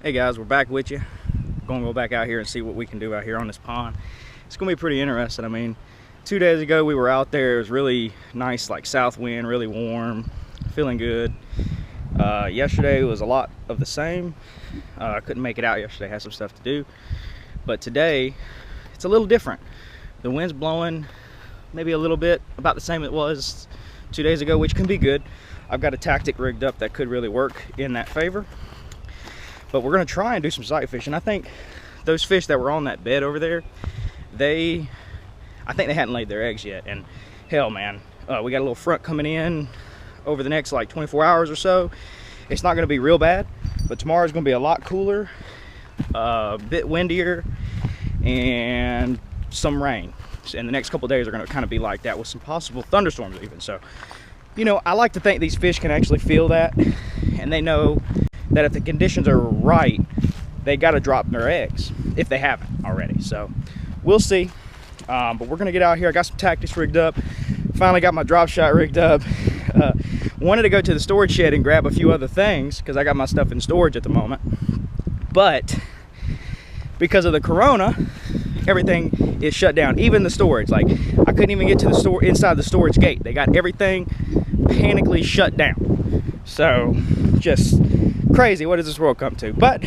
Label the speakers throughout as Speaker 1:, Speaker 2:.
Speaker 1: Hey guys, we're back with you. We're gonna go back out here and see what we can do out here on this pond. It's gonna be pretty interesting. I mean, 2 days ago we were out there. It was really nice, like south wind, really warm, feeling good. Yesterday was a lot of the same. I couldn't make it out yesterday, had some stuff to do. But today, it's a little different. The wind's blowing maybe a little bit, about the same it was 2 days ago, which can be good. I've got a tactic rigged up that could really work in that favor. But we're gonna try and do some sight fishing. I think those fish that were on that bed over there, I think they hadn't laid their eggs yet. And hell, man, we got a little front coming in over the next like 24 hours or so. It's not gonna be real bad, but tomorrow's gonna be a lot cooler, a bit windier, and some rain. And the next couple days are gonna kind of be like that with some possible thunderstorms even. So, you know, I like to think these fish can actually feel that, and they know that if the conditions are right, they got to drop their eggs if they haven't already. So we'll see, but we're gonna get out here. I got some tactics rigged up, finally got my drop shot rigged up. Wanted to go to the storage shed and grab a few other things because I got my stuff in storage at the moment, but because of the corona, everything is shut down, even the storage. Like, I couldn't even get to the store inside the storage gate. They got everything panically shut down. So just crazy. What does this world come to? But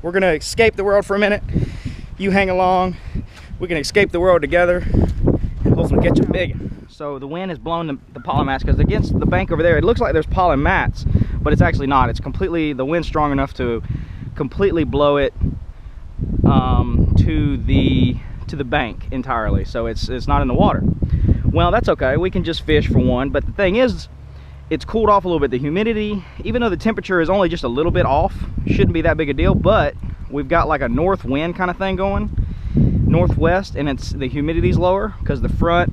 Speaker 1: we're gonna escape the world for a minute. You hang along, we can escape the world together and hopefully get you big. So the wind has blown the pollen mats, because against the bank over there it looks like there's pollen mats, but it's actually not. It's completely, the wind's strong enough to completely blow it to the bank entirely, so it's not in the water. Well, that's okay, we can just fish for one. But the thing is, it's cooled off a little bit. The humidity, even though the temperature is only just a little bit off, shouldn't be that big a deal, but we've got like a north wind kind of thing going, northwest, and the humidity's lower because the front,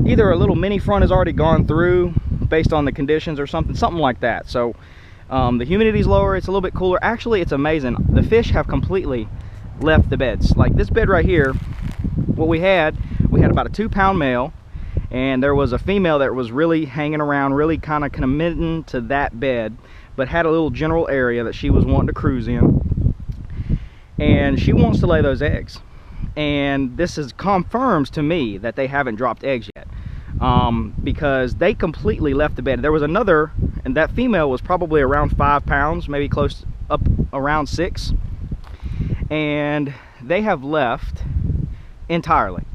Speaker 1: either a little mini front has already gone through based on the conditions or something like that. So the humidity's lower, it's a little bit cooler. Actually, it's amazing. The fish have completely left the beds. Like this bed right here, what we had about a 2-pound male, and there was a female that was really hanging around, really kind of committing to that bed, but had a little general area that she was wanting to cruise in, and she wants to lay those eggs. And this confirms to me that they haven't dropped eggs yet, because they completely left the bed. There was another, and that female was probably around 5 pounds, maybe close up around 6, and they have left entirely.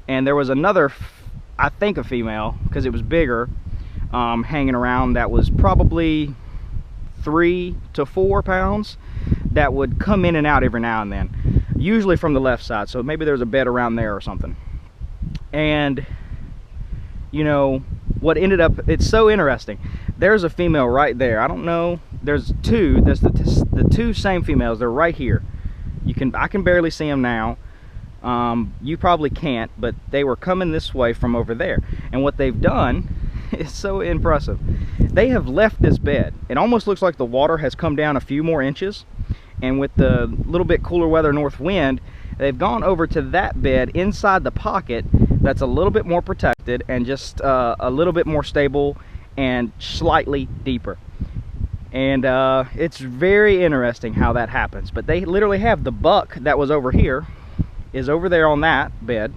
Speaker 1: And there was another, I think a female, because it was bigger, hanging around, that was probably 3 to 4 pounds, that would come in and out every now and then, usually from the left side. So maybe there's a bed around there or something. And you know what ended up, it's so interesting, there's a female right there. I don't know, there's two, there's the two same females. They're right here. I can barely see them now. You probably can't, but they were coming this way from over there. And what they've done is so impressive. They have left this bed. It almost looks like the water has come down a few more inches, and with the little bit cooler weather, north wind, they've gone over to that bed inside the pocket that's a little bit more protected and just a little bit more stable and slightly deeper. And it's very interesting how that happens. But they literally have the buck that was over here is over there on that bed,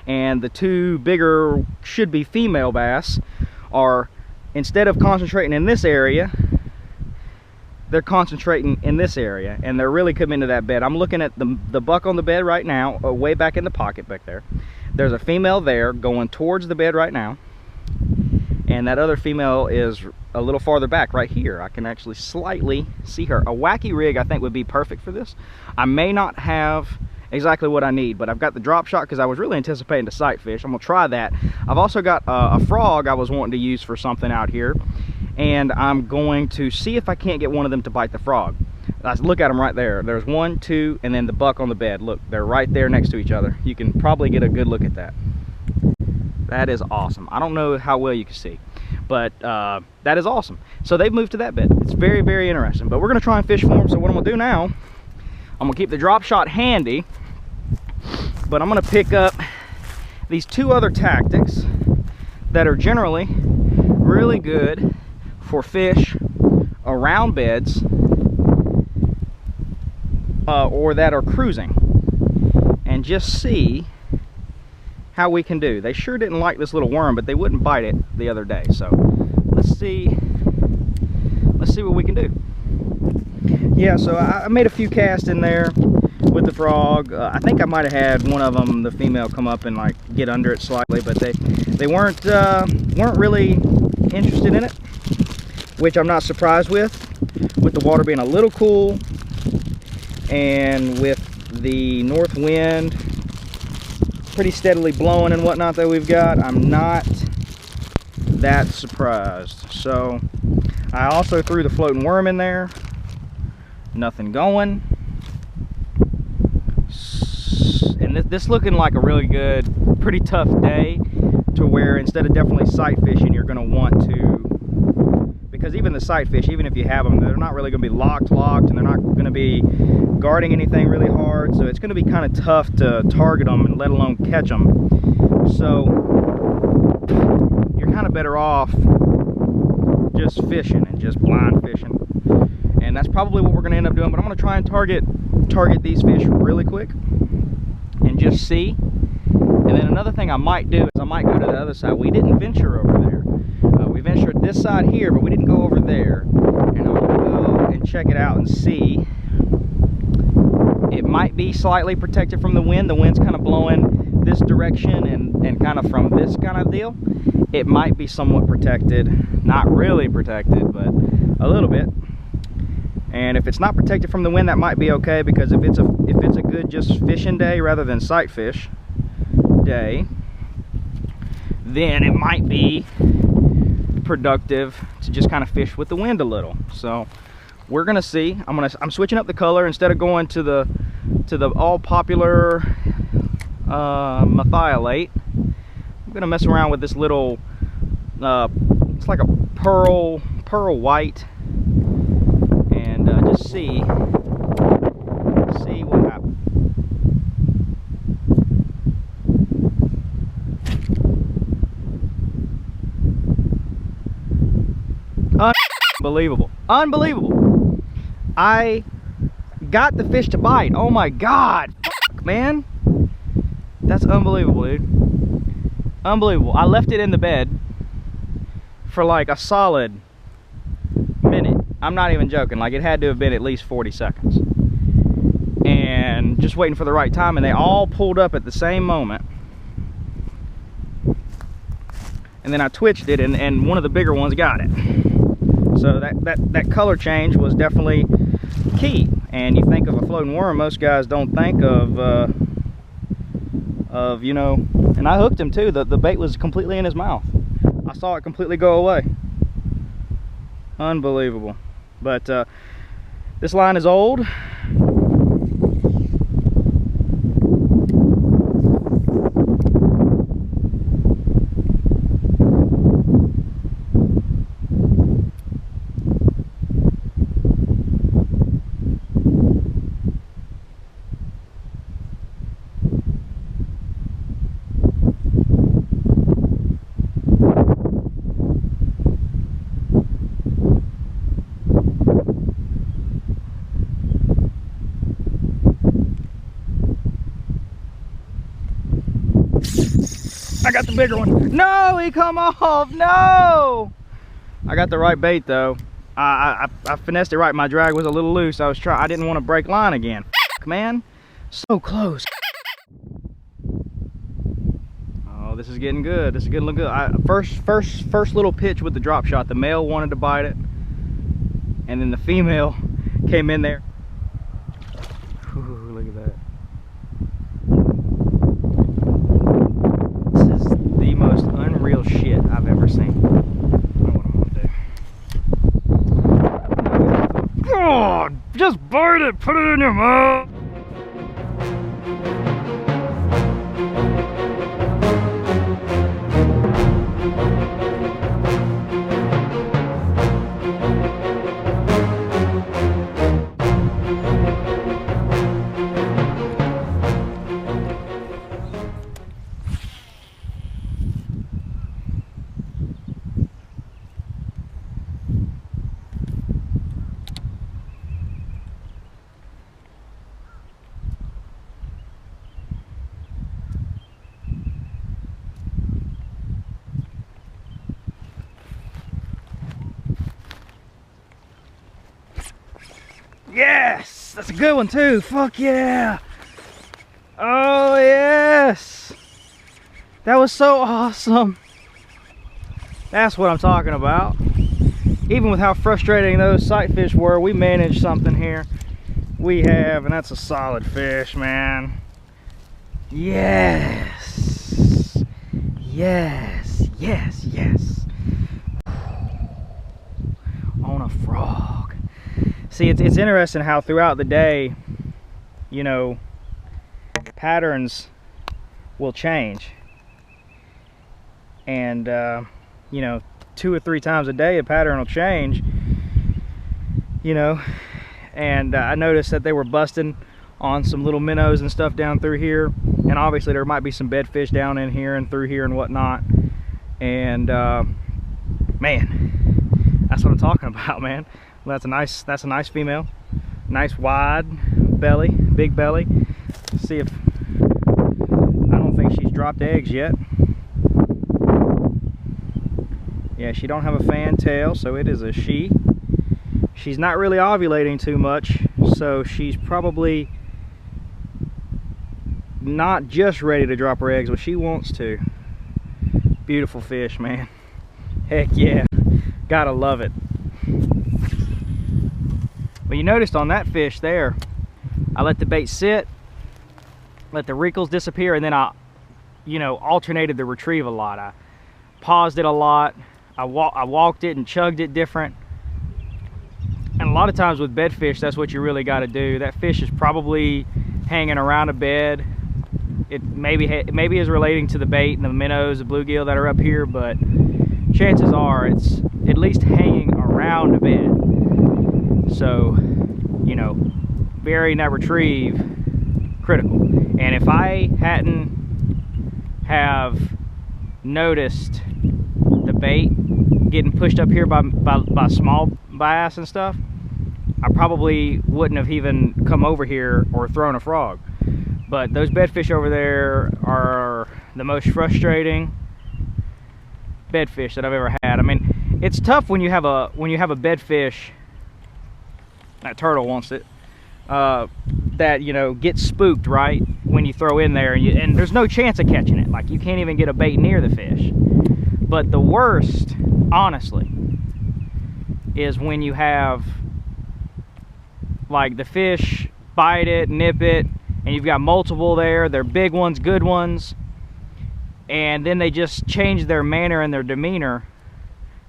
Speaker 1: and the two bigger, should be female bass, are, instead of concentrating in this area, they're concentrating in this area, and they're really coming to that bed. I'm looking at the buck on the bed right now, way back in the pocket back there. There's a female there going towards the bed right now, and that other female is a little farther back right here. I can actually slightly see her. A wacky rig I think would be perfect for this. I may not have exactly what I need, but I've got the drop shot because I was really anticipating to sight fish. I'm gonna try that. I've also got a frog I was wanting to use for something out here, and I'm going to see if I can't get one of them to bite the frog. Look at them right there. There's 1, 2, and then the buck on the bed. Look, they're right there next to each other. You can probably get a good look at that. That is awesome. I don't know how well you can see, but that is awesome. So they've moved to that bed. It's very, very interesting. But we're gonna try and fish for them. So what I'm gonna do now, I'm gonna keep the drop shot handy, but I'm gonna pick up these 2 other tactics that are generally really good for fish around beds or that are cruising, and just see how we can do. They sure didn't like this little worm, but they wouldn't bite it the other day. So let's see what we can do. Yeah, so I made a few casts in there with the frog. I think I might have had one of them, the female, come up and like get under it slightly, but they weren't really interested in it, which I'm not surprised with the water being a little cool and with the north wind pretty steadily blowing and whatnot that we've got. I'm not that surprised. So I also threw the floating worm in there. Nothing going. And this looking like a really good, pretty tough day, to where instead of definitely sight fishing, you're going to want to, because even the sight fish, even if you have them, they're not really going to be locked, and they're not going to be guarding anything really hard. So it's going to be kind of tough to target them, and let alone catch them. So you're kind of better off just fishing and just blind fishing. And that's probably what we're going to end up doing. But I'm going to try and target these fish really quick and just see. And then another thing I might do is I might go to the other side. We didn't venture over there. We ventured this side here, but we didn't go over there. And I'm going to go and check it out and see. It might be slightly protected from the wind. The wind's kind of blowing this direction and kind of from this kind of deal. It might be somewhat protected. Not really protected, but a little bit. And if it's not protected from the wind, that might be okay, because if it's a good just fishing day rather than sight fish day, then it might be productive to just kind of fish with the wind a little. So we're gonna see. I'm switching up the color. Instead of going to the all popular methiolate, I'm gonna mess around with this little it's like a pearl white, and just see what happens. Unbelievable. Unbelievable. I got the fish to bite. Oh my God. Fuck, man. That's unbelievable, dude. Unbelievable. I left it in the bed for like a solid minute. I'm not even joking. Like, it had to have been at least 40 seconds. And just waiting for the right time, and they all pulled up at the same moment. And then I twitched it, and one of the bigger ones got it. So that color change was definitely key. And you think of a floating worm, most guys don't think of you know, and I hooked him too. The bait was completely in his mouth. I saw it completely go away. Unbelievable. But this line is old. I got the bigger one. No, he come off. No. I got the right bait though. I finessed it right. My drag was a little loose. I didn't want to break line again. Man, so close. Oh, this is getting good. This is getting good. First little pitch with the drop shot. The male wanted to bite it, and then the female came in there. Ooh, look at that. The most unreal shit I've ever seen. I don't know what I'm gonna do. Oh, just bite it, put it in your mouth. Yes, that's a good one too. Fuck yeah. Oh yes. That was so awesome. That's what I'm talking about. Even with how frustrating those sight fish were, we managed something here. We have, and that's a solid fish, man. Yes. Yes, yes, yes. On a frog. See, it's interesting how throughout the day, you know, patterns will change. And, you know, 2 or 3 times a day, a pattern will change, you know. And I noticed that they were busting on some little minnows and stuff down through here. And obviously there might be some bedfish down in here and through here and whatnot. And, man, that's what I'm talking about, man. Well, that's a nice female. Nice wide belly, big belly. Let's see if, I don't think she's dropped eggs yet. Yeah, she don't have a fan tail, so it is a she. She's not really ovulating too much, so she's probably not just ready to drop her eggs, but she wants to. Beautiful fish, man. Heck yeah. Gotta love it. But you noticed on that fish there, I let the bait sit, let the wrinkles disappear, and then I, you know, alternated the retrieve a lot. I paused it a lot. I walked it and chugged it different. And a lot of times with bedfish, that's what you really got to do. That fish is probably hanging around a bed. It maybe is relating to the bait and the minnows, the bluegill that are up here, but chances are it's at least hanging around a bed. So, you know, burying that retrieve, critical. And if I hadn't have noticed the bait getting pushed up here by small bass and stuff, I probably wouldn't have even come over here or thrown a frog. But those bedfish over there are the most frustrating bedfish that I've ever had. I mean, it's tough when you have a bedfish. That turtle wants it. That, you know, gets spooked right when you throw in there, and there's no chance of catching it. Like, you can't even get a bait near the fish. But the worst, honestly, is when you have, like, the fish bite it, nip it, and you've got multiple there. They're big ones, good ones, and then they just change their manner and their demeanor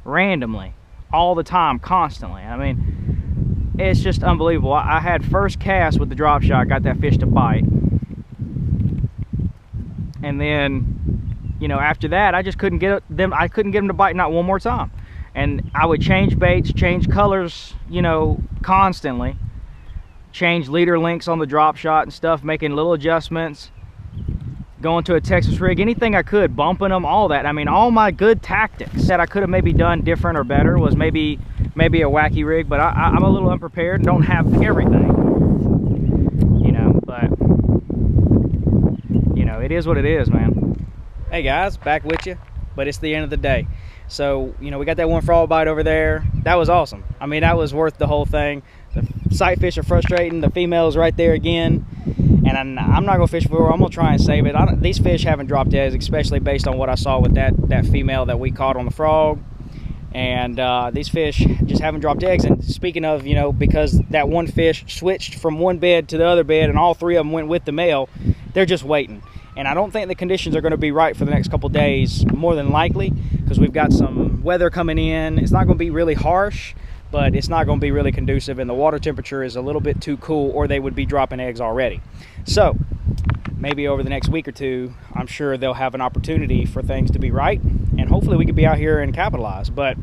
Speaker 1: randomly, all the time, constantly. I mean, it's just unbelievable. I had first cast with the drop shot, got that fish to bite, and then, you know, after that, I just couldn't get them. I couldn't get them to bite not one more time. And I would change baits, change colors, you know, constantly. Change leader links on the drop shot and stuff, making little adjustments. Going to a Texas rig, anything I could, bumping them, all that. I mean, all my good tactics that I could have maybe done different or better was maybe a wacky rig, but I'm a little unprepared and don't have everything, you know. But, you know, it is what it is, man. Hey guys, back with you, but it's the end of the day. So, you know, we got that one frog bite over there. That was awesome. I mean, that was worth the whole thing. The sight fish are frustrating. The female's right there again. And I'm not going to fish for her. I'm going to try and save it. These fish haven't dropped eggs, especially based on what I saw with that female that we caught on the frog. And these fish just haven't dropped eggs. And speaking of, you know, because that one fish switched from one bed to the other bed and all 3 of them went with the male, they're just waiting. And I don't think the conditions are going to be right for the next couple days, more than likely, because we've got some weather coming in. It's not going to be really harsh, but it's not going to be really conducive, and the water temperature is a little bit too cool, or they would be dropping eggs already. So maybe over the next week or two, I'm sure they'll have an opportunity for things to be right, and hopefully we could be out here and capitalize. But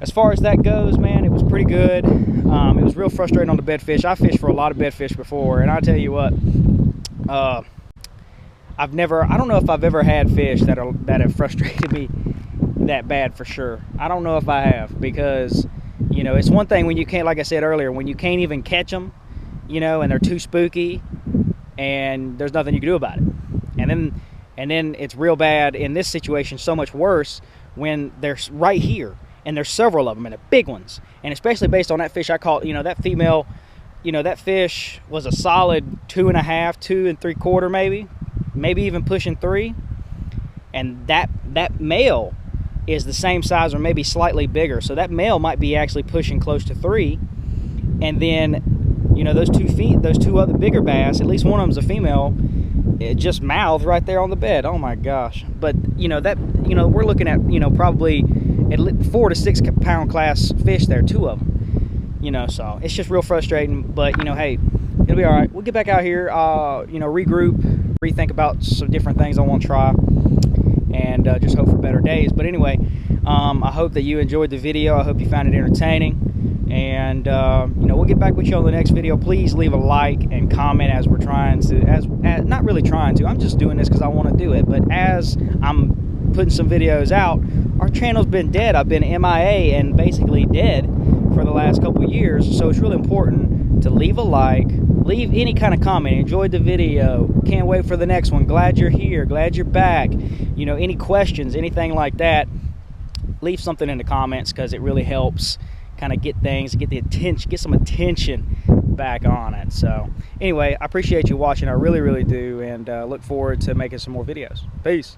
Speaker 1: as far as that goes, man, it was pretty good. It was real frustrating on the bedfish. I fished for a lot of bedfish before, and I tell you what, I don't know if I've ever had fish that have frustrated me that bad, for sure. I don't know if I have, because, you know, it's one thing when you can't, like I said earlier, when you can't even catch them, you know, and they're too spooky and there's nothing you can do about it. And then it's real bad in this situation, so much worse when they're right here and there's several of them, and they're big ones. And especially based on that fish I caught, you know, that female you know, that fish was a solid 2.5, 2 3/4 maybe even pushing 3. And that male is the same size or maybe slightly bigger. So that male might be actually pushing close to 3. And then, you know, those two other bigger bass, at least one of them's a female, it just mouthed right there on the bed. Oh my gosh. But, you know, we're looking at, you know, probably at 4 to 6 pound class fish there, 2 of them. You know, so it's just real frustrating, but, you know, hey, it'll be all right. We'll get back out here, you know, regroup, rethink about some different things I want to try, and just hope for better days. But anyway, I hope that you enjoyed the video. I hope you found it entertaining, and you know, we'll get back with you on the next video. Please leave a like and comment as we're trying to, not really trying to, I'm just doing this because I want to do it, but as I'm putting some videos out, our channel's been dead. I've been MIA and basically dead for the last couple years, so it's really important to leave a like, leave any kind of comment. Enjoyed the video, can't wait for the next one, glad you're here, glad you're back, you know, any questions, anything like that, leave something in the comments, because it really helps kind of get some attention back on it. So anyway, I appreciate you watching, I really do, and look forward to making some more videos. Peace.